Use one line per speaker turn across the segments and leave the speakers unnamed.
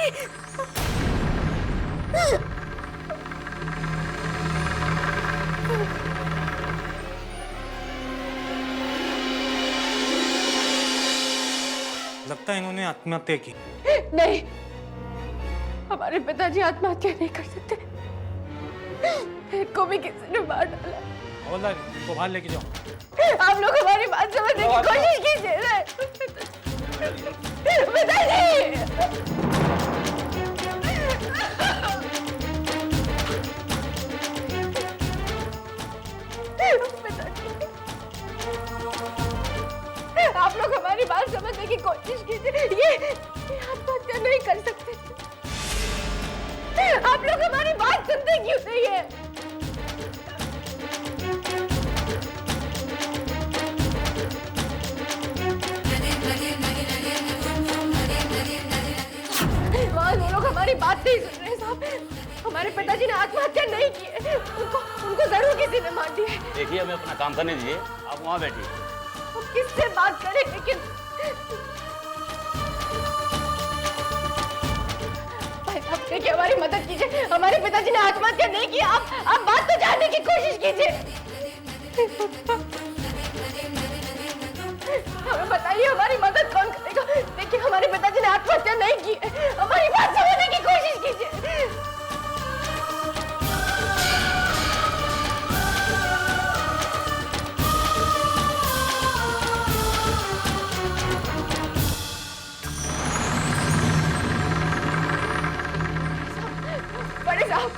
पिताजी।
लगता है इन्होंने आत्महत्या की।
नहीं, हमारे पिताजी आत्महत्या नहीं कर सकते। इनको भी किसी ने मार डाला।
हवलदार, इनको बाहर लेके जाओ।
आप लोग हमारी बात समझने की कोशिश कीजिए। पिताजी! आप लोग हमारी बात समझने की कोशिश कीजिए। ये आत्महत्या नहीं कर सकते। आप लोग हमारी बात सुनते क्यों नहीं है? वो लोग हमारी बात नहीं सुन रहे साहब। हमारे पिताजी ने आत्महत्या नहीं की है। उनको जरूर किसी ने मार दिया है।
देखिए, हमें अपना काम करने दीजिए, आप वहाँ बैठिए।
वो किससे बात करें, लेकिन भाई साहब देखिए, हमारी मदद कीजिए। हमारे पिताजी ने आत्महत्या नहीं की। आप बात तो जानने की कोशिश कीजिए। हमें बताइए, हमारी मदद कौन करेगा? देखिए, हमारे पिताजी ने आत्महत्या नहीं की है। हमारी बात समझने की कोशिश कीजिए। बड़े साहब,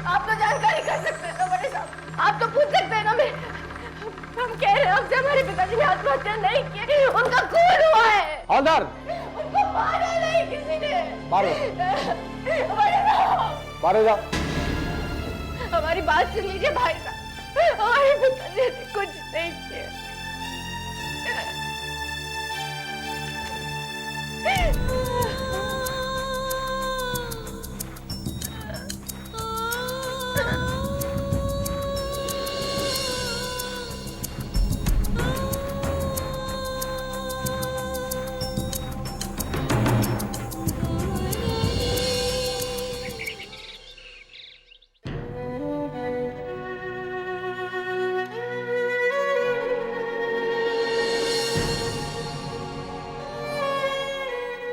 आप तो जानकारी कर सकते हैं ना। बड़े साहब, आप तो पूछ सकते हैं ना। हम कह रहे हैं आपसे, हमारे पिताजी ने आत्महत्या नहीं की। उनका खून हुआ है।
हवलदार,
उनको मारा नहीं किसी ने।
मारो।
बड़े साहब,
मारो जाओ।
हमारी बात सुन लीजिए भाई साहब। हमारे पिताजी ने कुछ नहीं किया।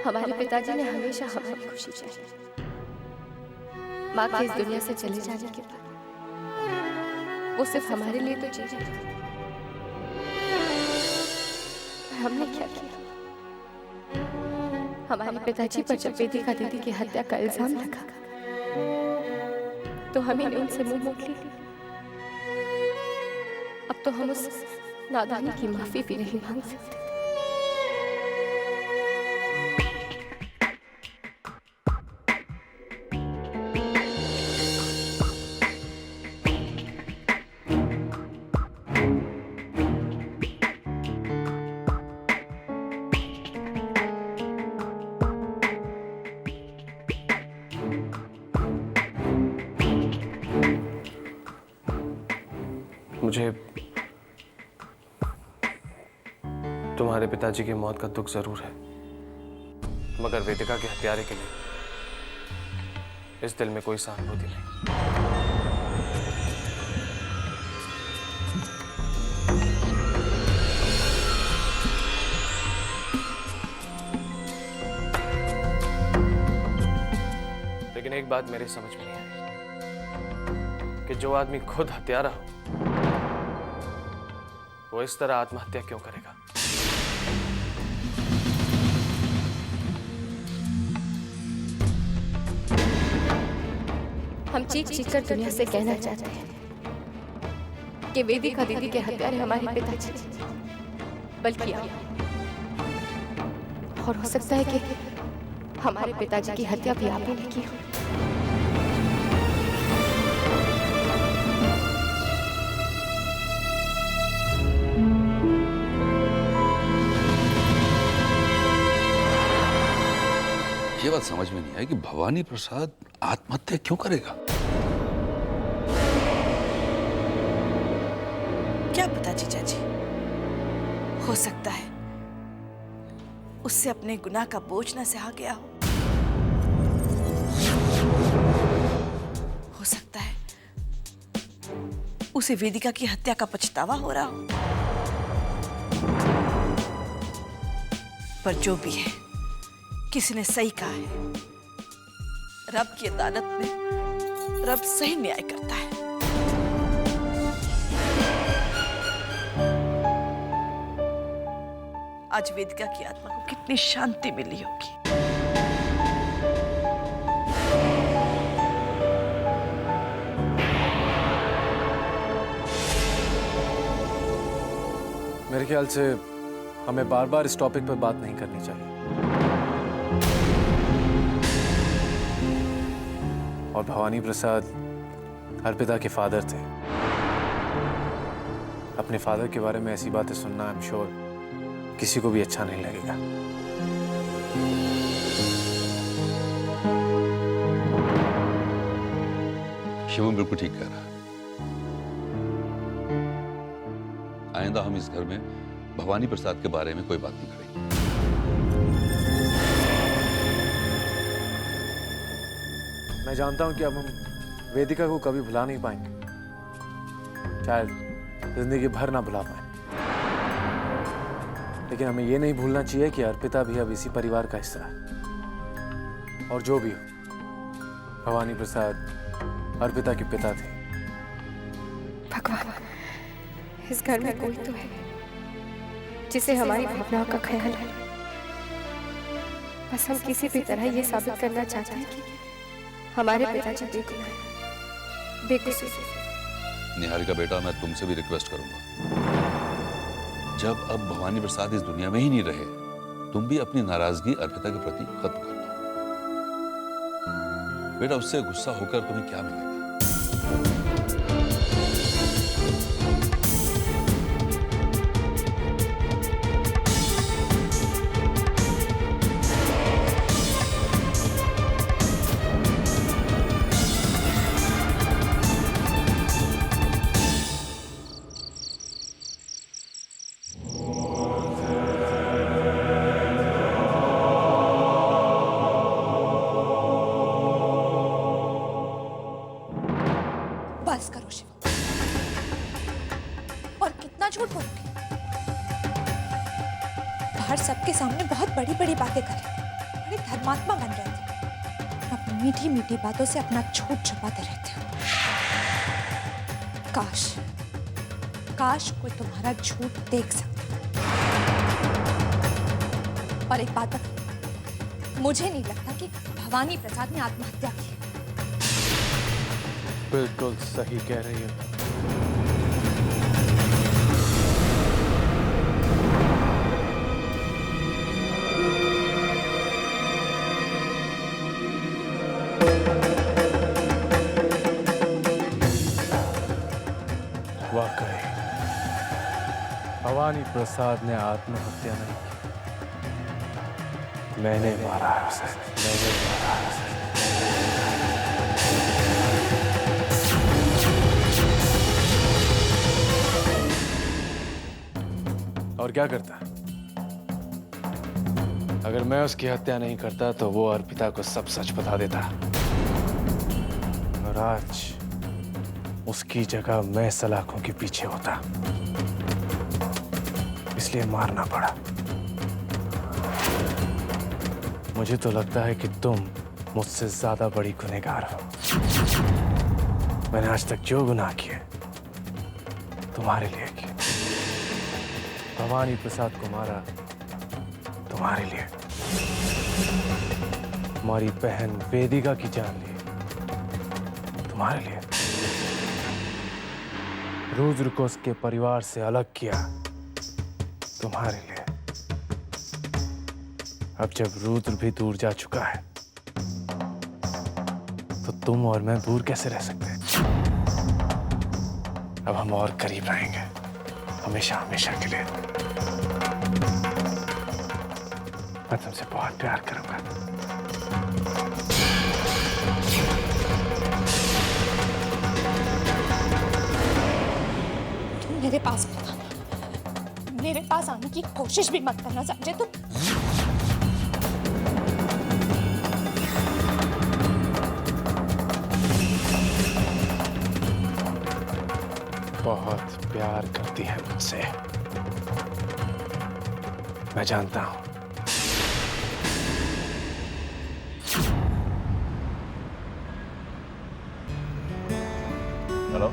हमारे पिताजी ने हमेशा हमारी खुशी चाही। माँ के इस दुनिया से चले जाने के बाद वो सिर्फ हमारे लिए तो जी रहे थे। हमने क्या किया? हमारे पिताजी पर जब वेदिका दीदी की हत्या का इल्जाम लगा तो हम ही उनसे मुंह मोड़ ली। अब तो हम उस नादानी की माफी भी नहीं मांग सकते।
मुझे तुम्हारे पिताजी की मौत का दुख जरूर है, मगर वेदिका के हत्यारे के लिए इस दिल में कोई सहानुभूति नहीं। लेकिन एक बात मेरे समझ में नहीं आई कि जो आदमी खुद हत्यारा हो वो इस तरह आत्महत्या क्यों करेगा?
हम चीख चीख कर दुनिया से कहना चाहते हैं कि वेदिका दीदी के हत्यारे हमारे पिताजी थे, बल्कि आप। और हो सकता है कि हमारे पिताजी की हत्या भी आप ही ने की हो।
ये बात समझ में नहीं आई कि भवानी प्रसाद आत्महत्या क्यों करेगा।
क्या पता जीजा जी, हो सकता है उससे अपने गुनाह का बोझ न सहा गया हो। हो सकता है उसे वेदिका की हत्या का पछतावा हो रहा हो। पर जो भी है, किसी ने सही कहा है, रब की अदालत में रब सही न्याय करता है। आज वेदिका की आत्मा को कितनी शांति मिली होगी।
मेरे ख्याल से हमें बार बार इस टॉपिक पर बात नहीं करनी चाहिए। और भवानी प्रसाद अर्पिता के फादर थे। अपने फादर के बारे में ऐसी बातें सुनना आई एम श्योर किसी को भी अच्छा नहीं लगेगा।
शिवम बिल्कुल ठीक कह रहा है। आइंदा हम इस घर में भवानी प्रसाद के बारे में कोई बात नहीं करेंगे।
मैं जानता हूं कि अब हम वेदिका को कभी भुला नहीं पाएंगे, शायद जिंदगी भर ना भुला पाए, लेकिन हमें यह नहीं भूलना चाहिए कि अर्पिता भी अब इसी परिवार का हिस्सा है। और जो भी हो, भवानी प्रसाद अर्पिता के पिता थे।
भगवान, इस घर में कोई तो है जिसे हमारी भावनाओं का ख्याल है। बस हम किसी भी तरह ये साबित करना चाहते हैं कि हमारे पिताजी बेकसूर।
निहारिका बेटा, मैं तुमसे भी रिक्वेस्ट करूंगा, जब अब भवानी प्रसाद इस दुनिया में ही नहीं रहे, तुम भी अपनी नाराजगी अर्पिता के प्रति खत्म कर दो। बेटा, उससे गुस्सा होकर तुम्हें क्या मिलेगा?
बस करो शिवम, और कितना झूठ बोलोगे? बाहर सबके सामने बहुत बड़ी बड़ी बातें कर रहे थे, बड़े धर्मात्मा बन रहे थे, अपनी मीठी मीठी बातों से अपना झूठ छुपाते रहते हो। काश काश कोई तुम्हारा झूठ देख सकता। और एक बात बता, मुझे नहीं लगता कि भवानी प्रसाद ने आत्महत्या की।
बिल्कुल सही कह रही हो। वाकई भवानी प्रसाद ने आत्महत्या नहीं की, मैंने मारा है उसे, मैंने मारा है उसे। और क्या करता? अगर मैं उसकी हत्या नहीं करता तो वो अर्पिता को सब सच बता देता, और आज उसकी जगह मैं सलाखों के पीछे होता, इसलिए मारना पड़ा। मुझे तो लगता है कि तुम मुझसे ज्यादा बड़ी गुनहगार हो। मैंने आज तक जो गुनाह किए तुम्हारे लिए किए। भवानी प्रसाद को मारा तुम्हारे लिए, तुम्हारी बहन वेदिका की जान ली तुम्हारे लिए, रुद्र को उसके परिवार से अलग किया तुम्हारे लिए। अब जब रुद्र भी दूर जा चुका है तो तुम और मैं दूर कैसे रह सकते हैं? अब हम और करीब रहेंगे, हमेशा हमेशा के लिए। मैं तुमसे बहुत प्यार करूंगा।
तुम मेरे पास मत आना, मेरे पास आने की कोशिश भी मत करना, समझे तुम?
बहुत प्यार करती है मुझसे, मैं जानता हूं।
हेलो।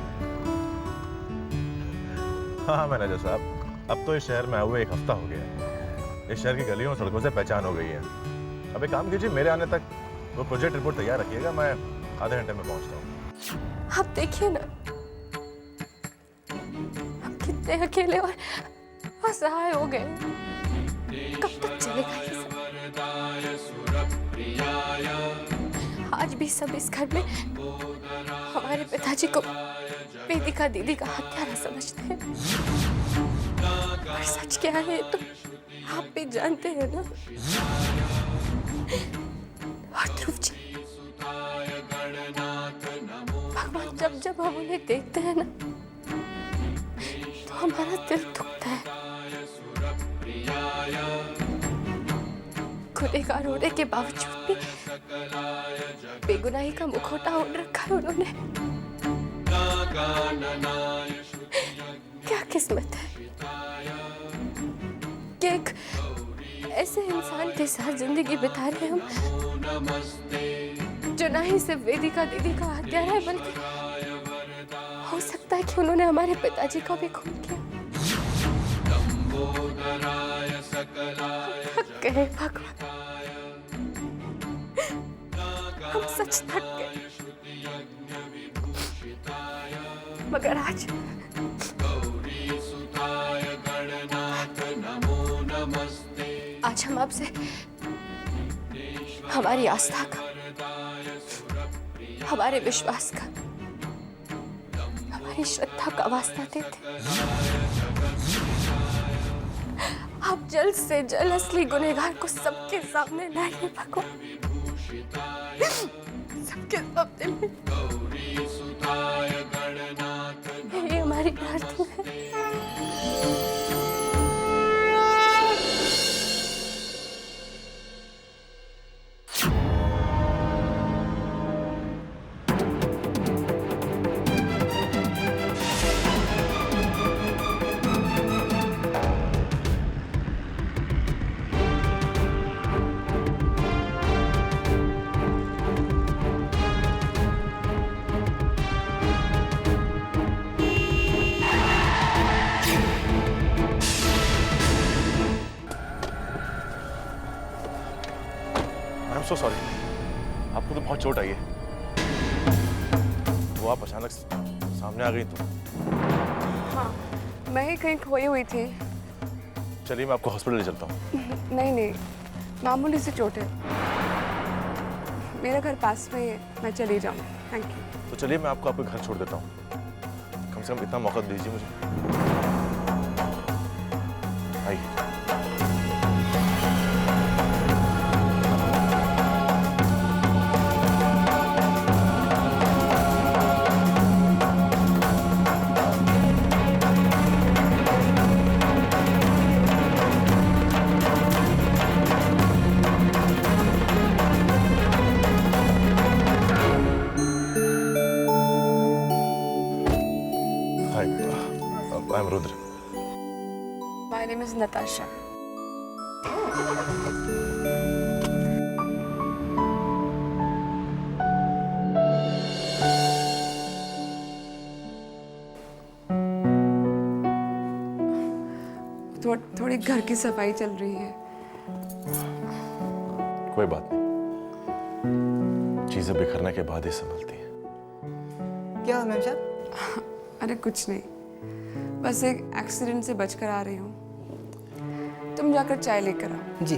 हाँ मैनेजर साहब, अब तो इस शहर में आए हुए 1 हफ्ता हो गया है। इस शहर की गलियों और सड़कों से पहचान हो गई है। अब एक काम कीजिए, मेरे आने तक वो प्रोजेक्ट रिपोर्ट तैयार रखिएगा, मैं आधे घंटे में पहुंचता हूँ।
आप देखिए ना, हम कितने अकेले और असहाय हो गए। कब तक चलेगा ये सब? आज भी सब इस घर में हमारे पिताजी को वेदिका दीदी का हत्यारा समझते हैं। और सच क्या है तो आप भी जानते हैं ना। और ध्रुव जी, भगवान जब जब हम उन्हें देखते हैं ना तो हमारा दिल दुखता है। गुनहगार होने के बावजूद भी बेगुनाही का मुखौटा ओढ़ रखा है उन्होंने। क्या किस्मत है कि एक ऐसे इंसान के साथ जिंदगी बिता रहे हम जो ना ही सिर्फ वेदिका दीदी का हत्यारा है, बल्कि हो सकता है कि उन्होंने हमारे पिताजी का भी खून किया। कहे भगवान, हम सच थक गए। मगर आज हम आपसे हमारी आस्था का, हमारे विश्वास का, हमारी श्रद्धा का वास्ता देते। आप जल्द से जल्द असली गुनहगार को सबके सामने लाइए भगवान, सबके सामने। ये हमारी प्रार्थना है।
so sorry, आपको तो बहुत चोट आई है। वो आप अचानक सामने आ गई तो।
हाँ, मैं ही कहीं खोई हुई थी।
चलिए मैं आपको हॉस्पिटल ले चलता हूँ।
नहीं, मामूली सी चोट है। मेरा घर पास में है, मैं चली जाऊँ। Thank you.
तो चलिए मैं आपको आपके घर छोड़ देता हूँ। कम से कम इतना मौका दीजिए मुझे। आइए। I'm Rudra.
My name is Natasha. थोड़ी घर की सफाई चल रही है।
कोई बात नहीं, चीजें बिखरने के बाद ही संभलती हैं।
क्या मैम साहब?
अरे कुछ नहीं, बस एक एक्सीडेंट से बचकर आ रही हूँ। तुम जाकर चाय लेकर आओ।
जी।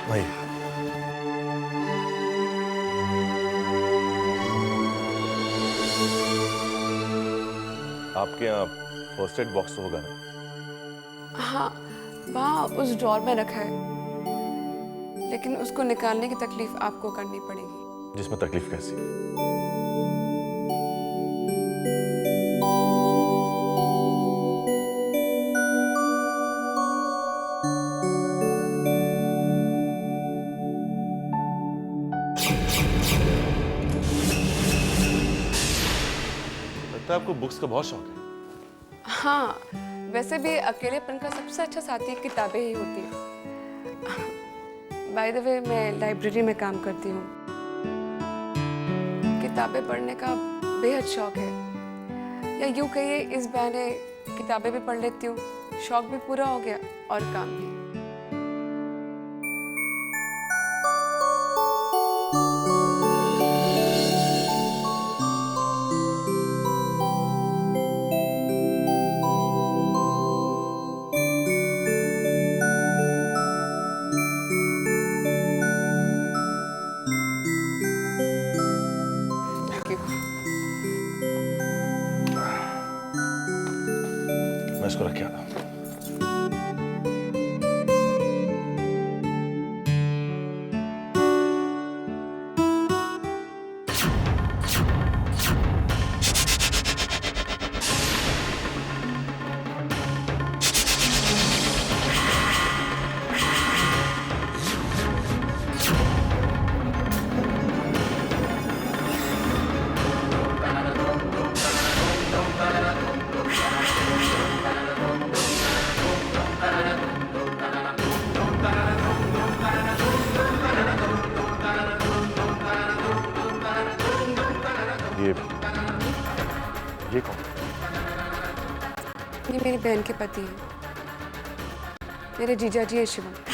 भाई आपके यहाँ फर्स्ट एड बॉक्स तो होगा ना?
हाँ, वहाँ उस ड्रॉर में रखा है, लेकिन उसको निकालने की तकलीफ आपको करनी पड़ेगी।
जिसमें तकलीफ कैसी? लगता है आपको बुक्स का बहुत शौक है।
हाँ, वैसे भी अकेलेपन का सबसे अच्छा साथी किताबें ही होती हैं। बाय द वे, मैं लाइब्रेरी में काम करती हूँ। किताबें पढ़ने का बेहद शौक है, या यूँ कहिए इस बहाने किताबें भी पढ़ लेती हूँ, शौक भी पूरा हो गया और काम भी।
मैं इसको रख के आता हूँ। ये कौन?
ये मेरी बहन के पति हैं, मेरे जीजा जी है शिवम।